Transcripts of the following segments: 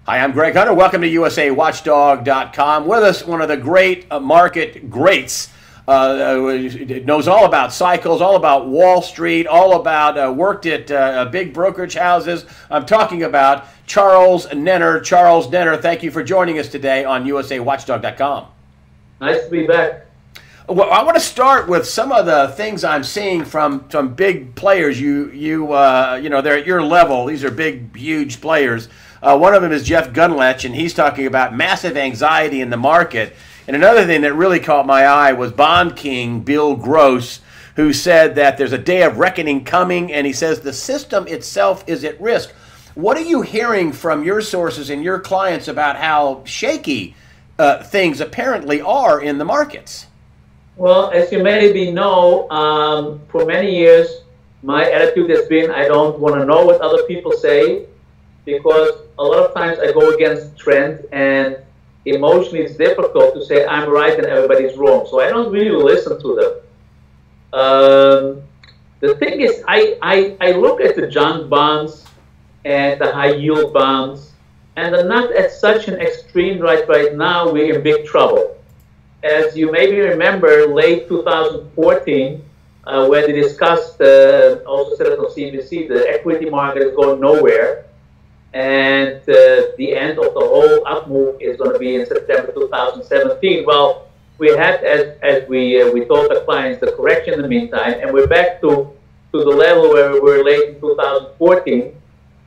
Hi, I'm Greg Hunter. Welcome to USAWatchdog.com. With us, one of the great market greats. Knows all about cycles, all about Wall Street, all about worked at big brokerage houses. I'm talking about Charles Nenner. Charles Nenner, thank you for joining us today on USAWatchdog.com. Nice to be back. Well, I want to start with some of the things I'm seeing from some big players. You know, they're at your level. These are big, huge players. One of them is Jeff Gundlach, and he's talking about massive anxiety in the market. And another thing that really caught my eye was Bond King Bill Gross, who said that there's a day of reckoning coming, and he says the system itself is at risk. What are you hearing from your sources and your clients about how shaky things apparently are in the markets? Well, as you maybe know, for many years, my attitude has been I don't want to know what other people say, because a lot of times I go against trend, and emotionally it's difficult to say I'm right and everybody's wrong. So I don't really listen to them. The thing is, I look at the junk bonds and the high yield bonds, and they're not at such an extreme right now. We're in big trouble. As you maybe remember, late 2014, where they discussed, also said it on CNBC, the equity market is going nowhere, and the end of the whole up move is going to be in September 2017. Well, we had, as we told our clients, the correction in the meantime, and we're back to the level where we were late in 2014.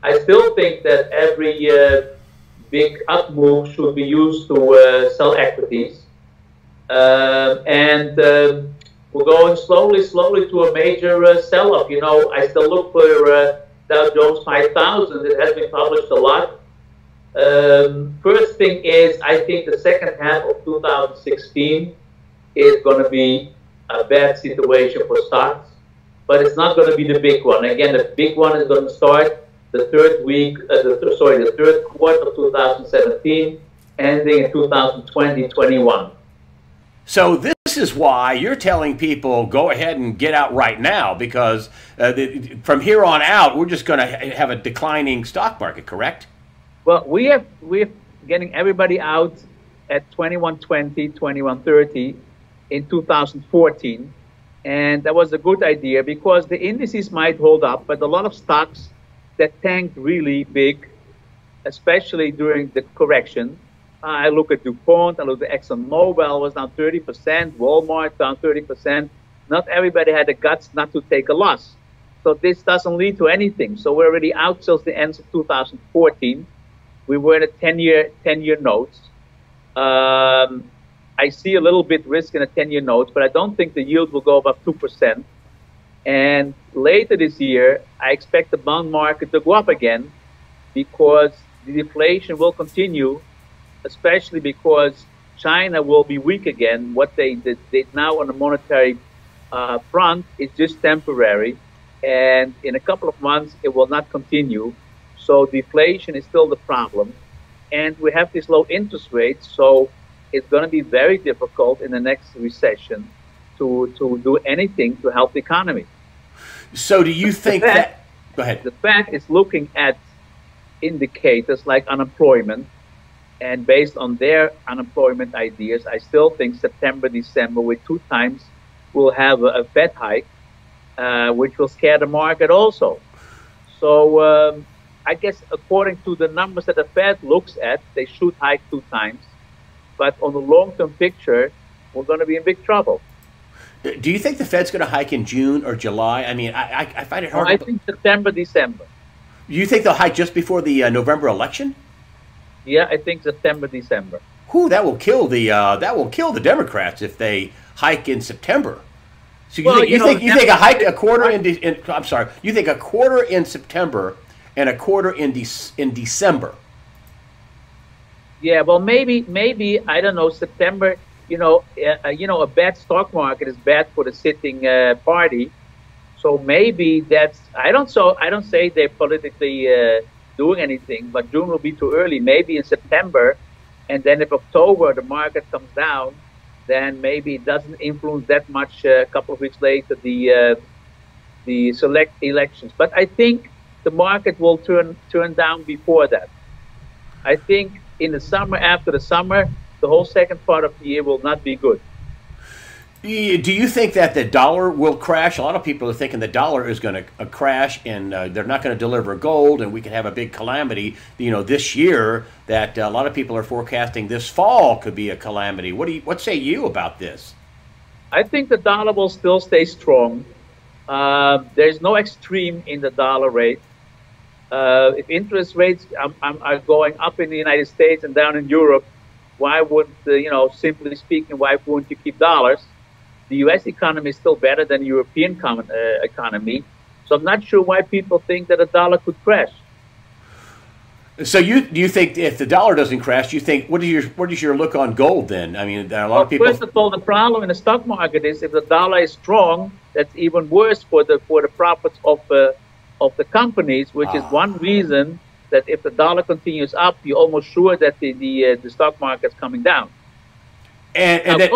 I still think that every big up move should be used to sell equities. We're going slowly to a major sell-off. You know, I still look for Dow Jones 5000. It has been published a lot. First thing is, I think the second half of 2016 is going to be a bad situation for stocks, but it's not going to be the big one. Again, the big one is going to start the third quarter of 2017, ending in 2020-21. So this is why you're telling people go ahead and get out right now, because from here on out, we're just going to have a declining stock market, correct? Well, we're getting everybody out at 2120, 2130 in 2014. And that was a good idea because the indices might hold up, but a lot of stocks that tanked really big, especially during the correction. I look at DuPont, I look at ExxonMobil was down 30%, Walmart down 30%. Not everybody had the guts not to take a loss. So this doesn't lead to anything. So we're already out since the end of 2014. We were in a 10-year notes. I see a little bit risk in a 10-year notes, but I don't think the yield will go above 2%. And later this year, I expect the bond market to go up again because the deflation will continue, especially because China will be weak again. What they did now on the monetary front is just temporary, and in a couple of months it will not continue. So deflation is still the problem, and we have these low interest rates, so it's going to be very difficult in the next recession to do anything to help the economy. So do you think that... Go ahead. The Fed is looking at indicators like unemployment, and based on their unemployment ideas, I still think September, December, with 2 times, we'll have a Fed hike, which will scare the market also. So I guess according to the numbers that the Fed looks at, they should hike 2 times. But on the long-term picture, we're going to be in big trouble. Do you think the Fed's going to hike in June or July? I mean, I find it hard. I think September, December. You think they'll hike just before the November election? Yeah, I think September, December. Whew, that will kill the Democrats if they hike in September. So you think a hike a quarter I'm sorry, you think a quarter in September and a quarter in December? Yeah, well, maybe I don't know. September, a bad stock market is bad for the sitting party. So maybe that's I don't say they're politically doing anything, but June will be too early. Maybe in September, and then if October the market comes down, then maybe it doesn't influence that much. A couple of weeks later, the select elections. But I think the market will turn down before that. I think in the summer, after the summer, the whole second part of the year will not be good. Do you think that the dollar will crash? A lot of people are thinking the dollar is going to crash, and they're not going to deliver gold, and we could have a big calamity. This year, that a lot of people are forecasting this fall could be a calamity. What say you about this? I think the dollar will still stay strong. There's no extreme in the dollar rate. If interest rates are going up in the United States and down in Europe, why wouldn't, simply speaking, why wouldn't you keep dollars? The U.S. economy is still better than the European economy. So I'm not sure why people think that a dollar could crash. So do you think if the dollar doesn't crash, you think what is your look on gold then? I mean, a lot of people. First of all, the problem in the stock market is if the dollar is strong, that's even worse for the profits of the companies, which is one reason that if the dollar continues up, you're almost sure that the stock market's coming down. And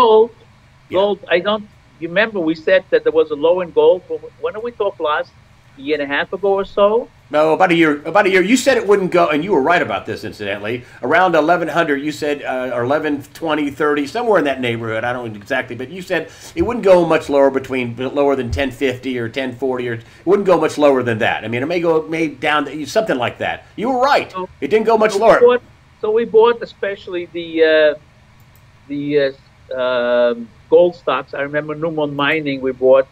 Gold, I don't remember we said that there was a low in gold. When did we talk last? A year and a half ago or so? No, about a year. You said it wouldn't go, and you were right about this, incidentally. Around 1100, you said, or 1120, 30, somewhere in that neighborhood. I don't know exactly, but you said it wouldn't go much lower lower than 1050 or 1040, or it wouldn't go much lower than that. I mean, it may down to something like that. You were right. It didn't go much lower. So we bought especially the gold stocks. I remember Newmont Mining, we bought,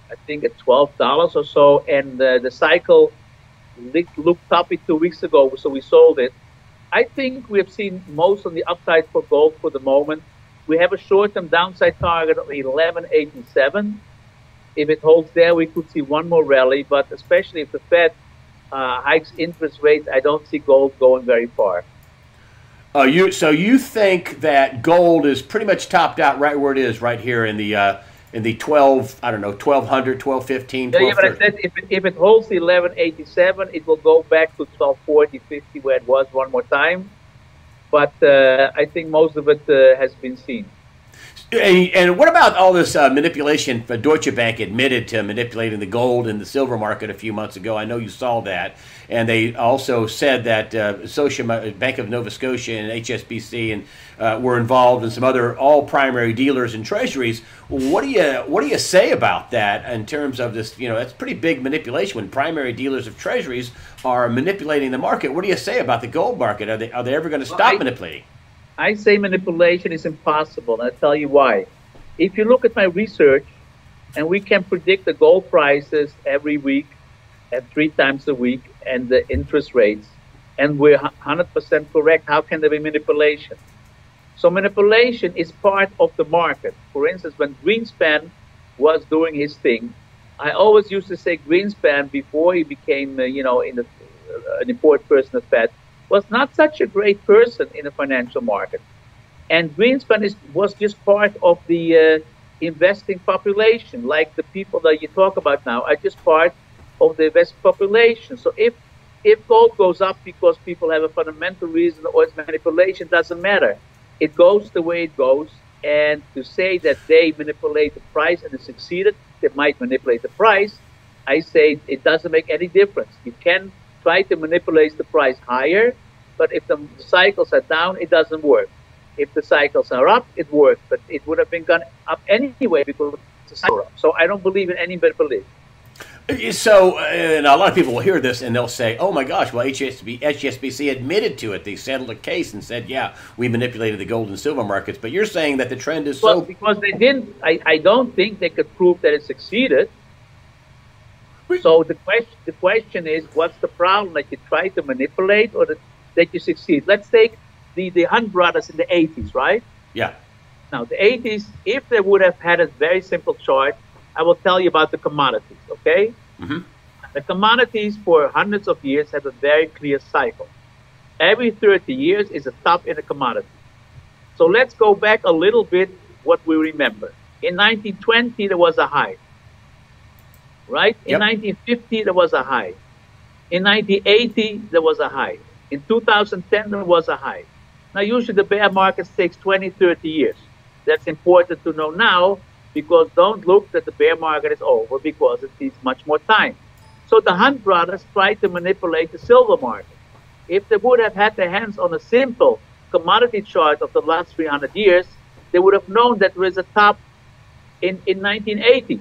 I think, at $12 or so, and the cycle looked toppy 2 weeks ago, so we sold it. I think we have seen most on the upside for gold for the moment. We have a short-term downside target of 1187. If it holds there, we could see one more rally, but especially if the Fed hikes interest rates, I don't see gold going very far. So you think that gold is pretty much topped out right where it is, right here in the 12, I don't know, 1200, 1215, 1230. Yeah, but I said if it holds the 1187, it will go back to 1240, 50 where it was one more time. But I think most of it has been seen. And what about all this manipulation? Deutsche Bank admitted to manipulating the gold and the silver market a few months ago. I know you saw that. And they also said that Bank of Nova Scotia and HSBC were involved, and some other all primary dealers and treasuries. What do you say about that in terms of this? That's pretty big manipulation when primary dealers of treasuries are manipulating the market. What do you say about the gold market? Are they ever going to stop manipulating? I say manipulation is impossible, and I'll tell you why. If you look at my research, and we can predict the gold prices every week and 3 times a week, and the interest rates, and we're 100% correct, how can there be manipulation? So manipulation is part of the market. For instance, when Greenspan was doing his thing, I always used to say Greenspan, before he became, an important person at Fed, was not such a great person in the financial market. And Greenspan was just part of the investing population, like the people that you talk about now are just part of the investing population. So if gold goes up because people have a fundamental reason or it's manipulation, doesn't matter. It goes the way it goes. And to say that they manipulate the price and they succeeded, they might manipulate the price, I say it doesn't make any difference. You can try to manipulate the price higher, but if the cycles are down, it doesn't work. If the cycles are up, it works, but it would have been gone up anyway because it's a cycle up. So I don't believe in any manipulation. So, and a lot of people will hear this and they'll say, oh my gosh, well, HSBC admitted to it. They settled a case and said, yeah, we manipulated the gold and silver markets. But you're saying that the trend is well, because they didn't, I don't think they could prove that it succeeded. So the question is, what's the problem? That you try to manipulate or that you succeed? Let's take the Hunt brothers in the 80s, right? Yeah. Now, the 80s, if they would have had a very simple chart, I will tell you about the commodities, okay? Mm-hmm. The commodities for hundreds of years have a very clear cycle. Every 30 years is a top in a commodity. So let's go back a little bit what we remember. In 1920, there was a high, right? In 1950, there was a high. In 1980, there was a high. In 2010, there was a high. Now, usually the bear market takes 20, 30 years. That's important to know now, because don't look that the bear market is over, because it needs much more time. So the Hunt brothers tried to manipulate the silver market. if they would have had their hands on a simple commodity chart of the last 300 years, they would have known that there is a top in 1980.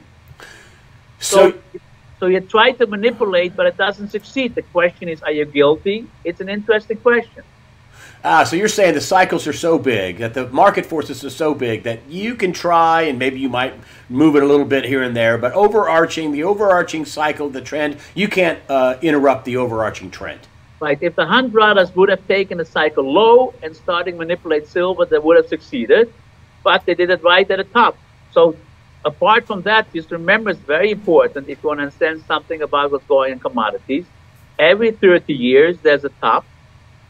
So you try to manipulate, but it doesn't succeed. The question is, are you guilty? It's an interesting question. So you're saying the cycles are so big, that the market forces are so big that you can try and maybe you might move it a little bit here and there, but the overarching cycle, the trend, you can't interrupt the overarching trend. Right. If the Hunt brothers would have taken the cycle low and starting manipulate silver, they would have succeeded, but they did it right at the top. So apart from that, just remember, it's very important if you want to understand something about what's going in commodities. Every 30 years, there's a top.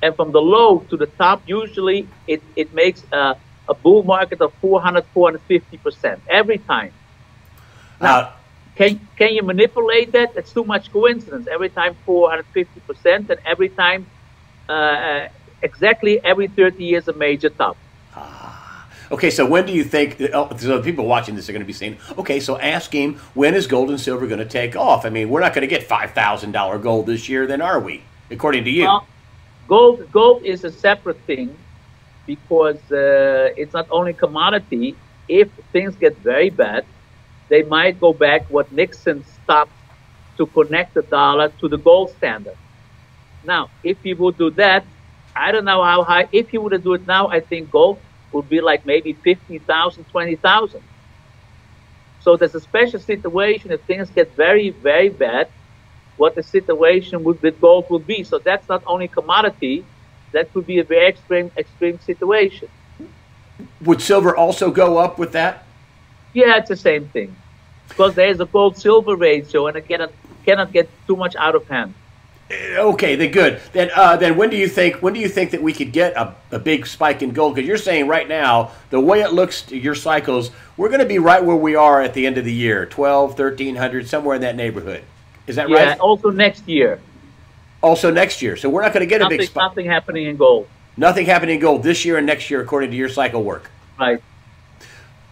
And from the low to the top, usually it makes a bull market of 400, 450% every time. Now, can you manipulate that? That's too much coincidence. Every time 450%, and every time exactly every 30 years a major top. Okay, so when do you think, so the people watching this are going to be saying, okay, so ask him, when is gold and silver going to take off? I mean, we're not going to get $5,000 gold this year, then are we, according to you? Well, gold is a separate thing because it's not only commodity. If things get very bad, they might go back what Nixon stopped to connect the dollar to the gold standard. Now, if he would do that, I don't know how high. If he would do it now, I think gold would be like maybe 15,000, 20,000. So there's a special situation if things get very, very bad, what the situation with gold would be. So that's not only commodity, that could be a very extreme situation. Would silver also go up with that? Yeah, it's the same thing. Because there is a gold-silver ratio, and it cannot get too much out of hand. Okay, then good. Then when do you think that we could get a big spike in gold? Because you're saying right now, the way it looks to your cycles, we're going to be right where we are at the end of the year, 12, 1,300, somewhere in that neighborhood. Is that right? Yeah, also next year. Also next year. So we're not going to get a big spike. Nothing happening in gold. Nothing happening in gold this year and next year, according to your cycle work. Right.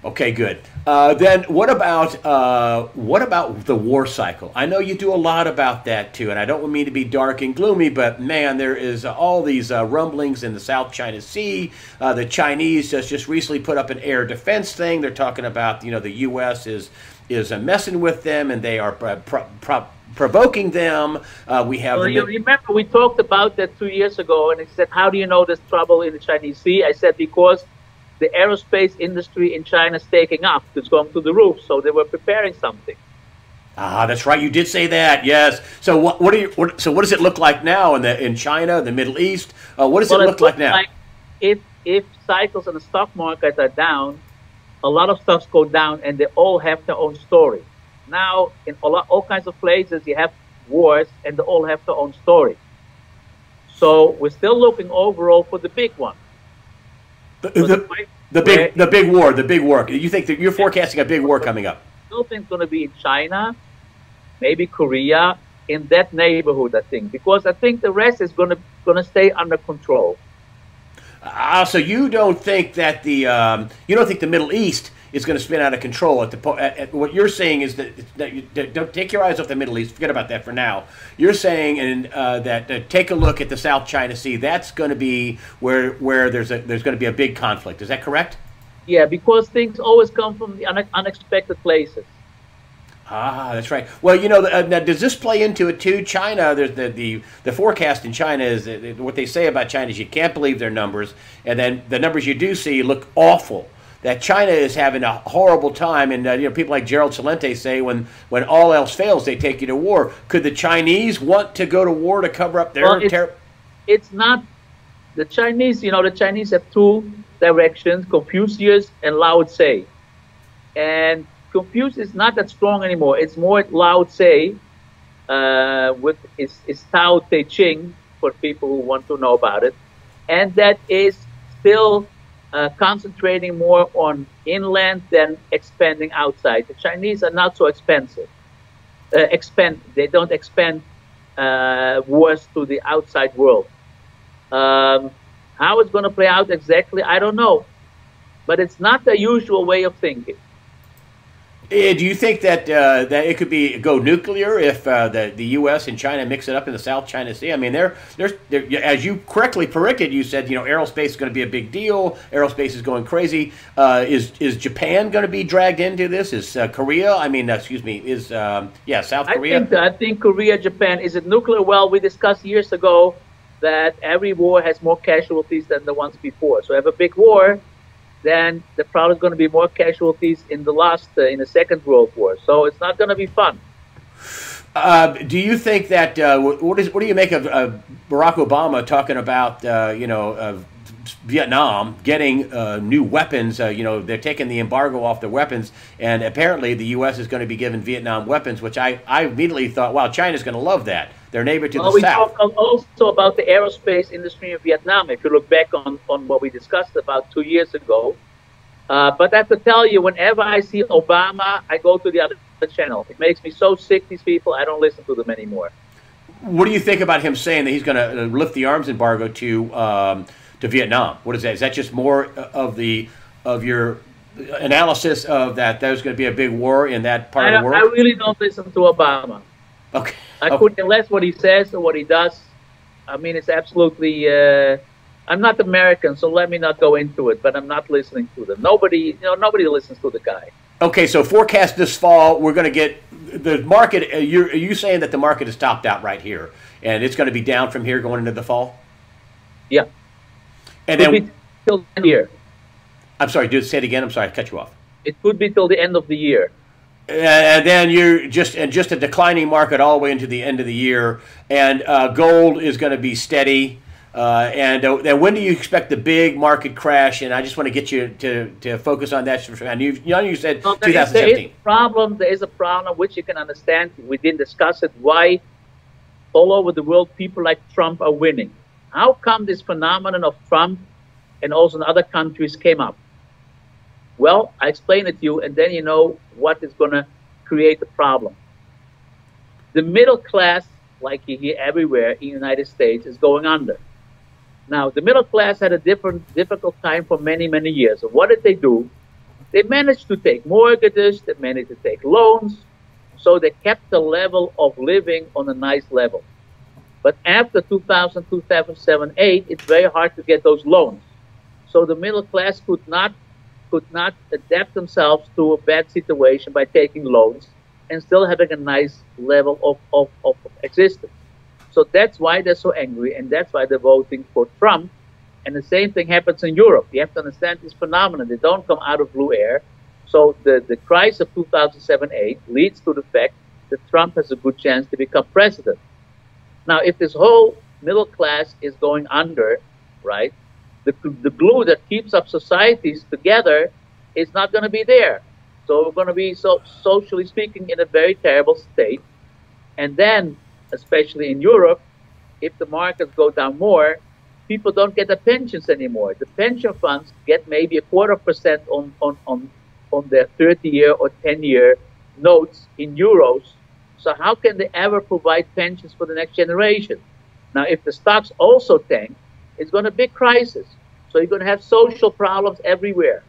Okay, good. Then what about the war cycle? I know you do a lot about that too, and I don't mean to be dark and gloomy, but man, there is all these rumblings in the South China Sea. The Chinese just recently put up an air defense thing. They're talking about, you know, the U.S. is messing with them, and they are provoking them. We have. Well, you remember we talked about that 2 years ago, and I said, "How do you know there's trouble in the Chinese Sea?" I said because the aerospace industry in China is taking off. It's going to the roof, so they were preparing something. Ah, that's right. You did say that. Yes. So what does it look like now in China, the Middle East? What does it look like now? Like if cycles in the stock market are down, a lot of stocks go down, and they all have their own story. Now, in all kinds of places, you have wars, and they all have their own story. So we're still looking overall for the big one. The big war. You think that you're forecasting a big war coming up? I still think it's going to be in China, maybe Korea, in that neighborhood, I think, because I think the rest is going to stay under control. So you don't think that the Middle East is going to spin out of control what you're saying is that you don't take your eyes off the Middle East. Forget about that for now. You're saying that take a look at the South China Sea. That's going to be where there's going to be a big conflict. Is that correct? Yeah, because things always come from the unexpected places. Ah, that's right. Well, you know, now, does this play into it too? China, the forecast in China is what they say about China is you can't believe their numbers, and then the numbers you do see look awful. That China is having a horrible time, and people like Gerald Celente say when all else fails, they take you to war. Could the Chinese want to go to war to cover up their terror? It's not the Chinese. You know, the Chinese have two directions: Confucius and Lao Tse. And Confucius is not that strong anymore. It's more Lao Tse, with is Tao Te Ching for people who want to know about it, and that is still concentrating more on inland than expanding outside. The Chinese are not so expensive. They don't expand wars to the outside world. How it's going to play out exactly, I don't know. But it's not the usual way of thinking. Do you think that that it could go nuclear if the U.S. and China mix it up in the South China Sea? I mean, they're as you correctly predicted, you said aerospace is going to be a big deal. Aerospace is going crazy. Is Japan going to be dragged into this? Is Korea? I mean, excuse me. Is South Korea? I think Korea, Japan. Is it nuclear? Well, we discussed years ago that every war has more casualties than the ones before. So, have a big war, then the probably going to be more casualties in in the Second World War. So it's not going to be fun. Do you think that what do you make of Barack Obama talking about Vietnam getting new weapons? They're taking the embargo off their weapons, and apparently the U.S. is going to be giving Vietnam weapons, which I immediately thought, wow, China's going to love that. Their neighbor to the south. We talk also about the aerospace industry in Vietnam. If you look back on what we discussed about 2 years ago. But I have to tell you, whenever I see Obama, I go to the other channel. It makes me so sick, these people, I don't listen to them anymore. What do you think about him saying that he's going to lift the arms embargo to Vietnam? What is that? Is that just more of your analysis of that there's going to be a big war in that part of the world? I really don't listen to Obama. Okay. I couldn't care less what he says or what he does. I mean, it's absolutely... I'm not American, so let me not go into it, but I'm not listening to them. Nobody listens to the guy. Okay, so forecast this fall, we're going to get the market. Are you saying that the market is topped out right here, and it's going to be down from here going into the fall? Yeah. And then till the end of the year. I'm sorry, say it again. I'm sorry, I cut you off. It could be till the end of the year. And then you're just a declining market all the way into the end of the year, and gold is going to be steady. Then when do you expect the big market crash? And I just want to get you to focus on that. And you said 2017. There is a problem which you can understand. We didn't discuss it. Why all over the world people like Trump are winning? How come this phenomenon of Trump and also in other countries came up? Well, I explain it to you, and then you know what is going to create the problem. The middle class, like you hear everywhere in the United States, is going under. Now, the middle class had a difficult time for many, many years. So what did they do? They managed to take mortgages, they managed to take loans, so they kept the level of living on a nice level. But after 2000, 2007, 2008, it's very hard to get those loans. So the middle class could not adapt themselves to a bad situation by taking loans and still having a nice level of existence. So that's why they're so angry, and that's why they're voting for Trump. And the same thing happens in Europe. You have to understand this phenomenon. They don't come out of blue air. So the crisis of 2007-8 leads to the fact that Trump has a good chance to become president. Now, if this whole middle class is going under, right, the glue that keeps up societies together is not going to be there. So we're going to be, socially speaking, in a very terrible state. And then, especially in Europe, if the markets go down more, people don't get the pensions anymore. The pension funds get maybe 0.25% on their 30-year or 10-year notes in euros. So how can they ever provide pensions for the next generation? Now, if the stocks also tank, it's going to be a big crisis. So you're going to have social problems everywhere.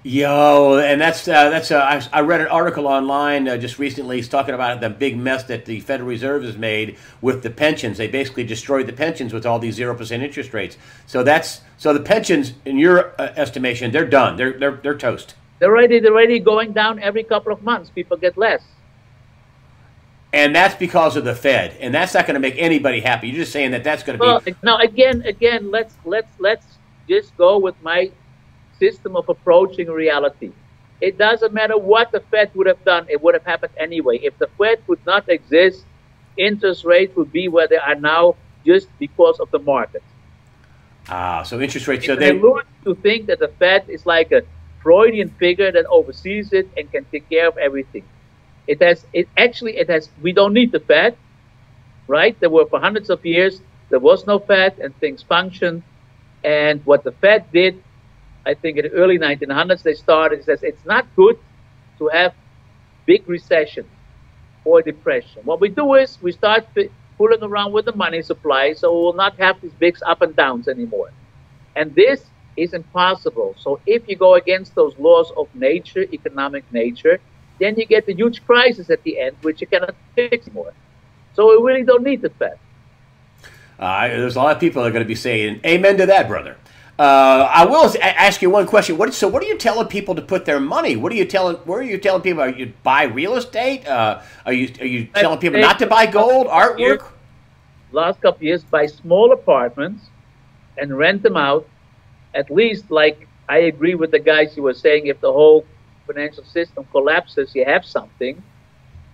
Yo, and I read an article online just recently. He's talking about the big mess that the Federal Reserve has made with the pensions. They basically destroyed the pensions with all these 0% interest rates. So the pensions, in your estimation, they're done. They're toast. They're already going down every couple of months. People get less. And that's because of the Fed, and that's not going to make anybody happy. You're just saying that's going to be. No, again, let's just go with my system of approaching reality. It doesn't matter what the Fed would have done; it would have happened anyway. If the Fed would not exist, interest rates would be where they are now, just because of the market. So interest rates. So they lose to think that the Fed is like a Freudian figure that oversees it and can take care of everything. It has. We don't need the Fed, right? There were for hundreds of years there was no Fed and things functioned. And what the Fed did, I think in the early 1900s they started. It says it's not good to have big recession or depression. What we do is we start fooling around with the money supply, so we will not have these big up and downs anymore. And this is impossible. So if you go against those laws of nature, economic nature, then you get a huge crisis at the end, which you cannot fix anymore. So we really don't need the Fed. There's a lot of people that are going to be saying amen to that, brother. I will ask you one question. What are you telling people to put their money? Where are you telling people? Are you buy real estate? Are you telling people not to buy gold, artwork? Last couple of years, buy small apartments and rent them out. At least, like I agree with the guys who were saying, if the whole financial system collapses, you have something.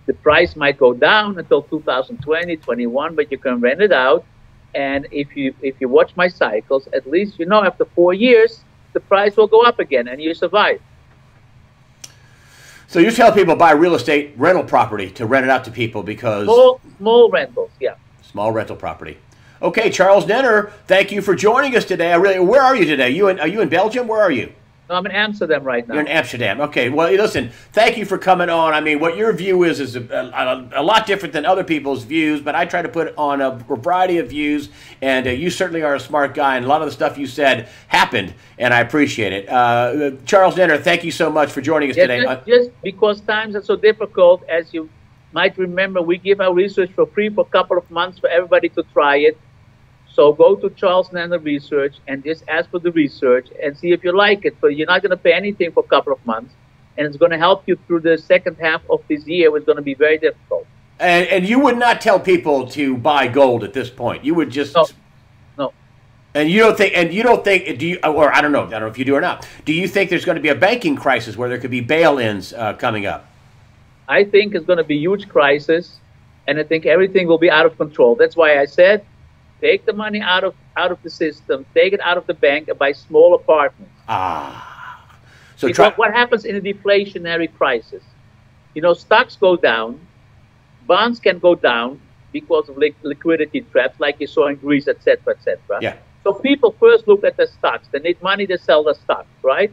The price might go down until 2020, 21, but you can rent it out. And if you watch my cycles, at least you know after 4 years, the price will go up again and you survive. So you tell people buy real estate rental property to rent it out to people because... Small rentals, yeah. Small rental property. Okay, Charles Nenner, thank you for joining us today. Where are you today? Are you in Belgium? Where are you? No, I'm in Amsterdam right now. You're in Amsterdam. Okay. Well, listen, thank you for coming on. I mean, what your view is a lot different than other people's views, but I try to put on a variety of views, and you certainly are a smart guy, and a lot of the stuff you said happened, and I appreciate it. Charles Nenner, thank you so much for joining us today. Just because times are so difficult, as you might remember, we give our research for free for a couple of months for everybody to try it. So go to Charles Nenner Research and just ask for the research and see if you like it. But you're not going to pay anything for a couple of months, and it's going to help you through the second half of this year. It's going to be very difficult. And you would not tell people to buy gold at this point. You would just no. And you don't think do you, or I don't know if you do or not. Do you think there's going to be a banking crisis where there could be bail-ins coming up? I think it's going to be a huge crisis, and I think everything will be out of control. That's why I said, take the money out of the system, take it out of the bank, and buy small apartments. So what happens in a deflationary crisis? You know, stocks go down, bonds can go down because of liquidity traps, like you saw in Greece, etc., etc. Yeah. So people first look at the stocks. They need money, they sell the stocks, right?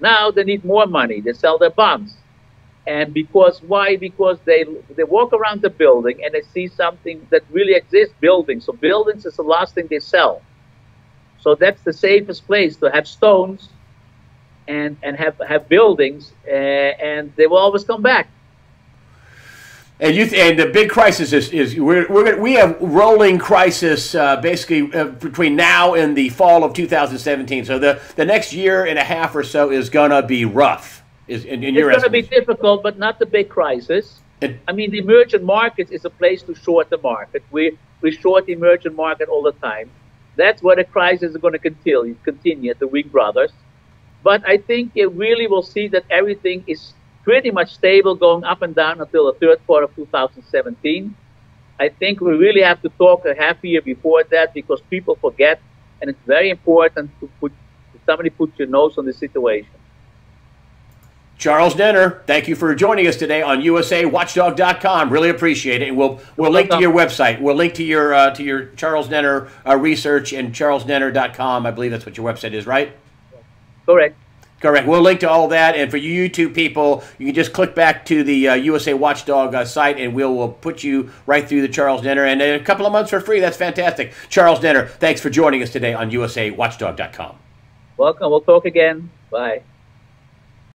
Now they need more money, they sell their bonds. And why? Because they walk around the building and they see something that really exists, buildings. So buildings is the last thing they sell. So that's the safest place to have stones and have buildings, and they will always come back. And the big crisis is we have rolling crisis basically between now and the fall of 2017. So the next year and a half or so is gonna be rough. It's going to be difficult, but not the big crisis. I mean, the emerging markets is a place to short the market. We short the emerging market all the time. That's where the crisis is going to continue at the weak brothers. But I think you really will see that everything is pretty much stable, going up and down until the third quarter of 2017. I think we really have to talk a half year before that because people forget, and it's very important to somebody put your nose on the situation. Charles Nenner, thank you for joining us today on USAWatchdog.com. Really appreciate it. And we'll link to your website. We'll link to your Charles Nenner research and charlesnenner.com. I believe that's what your website is, right? Correct. Correct. We'll link to all that. And for you YouTube people, you can just click back to the USA Watchdog site, and we'll put you right through the Charles Nenner. And a couple of months for free. That's fantastic. Charles Nenner, thanks for joining us today on USAWatchdog.com. Welcome. We'll talk again. Bye.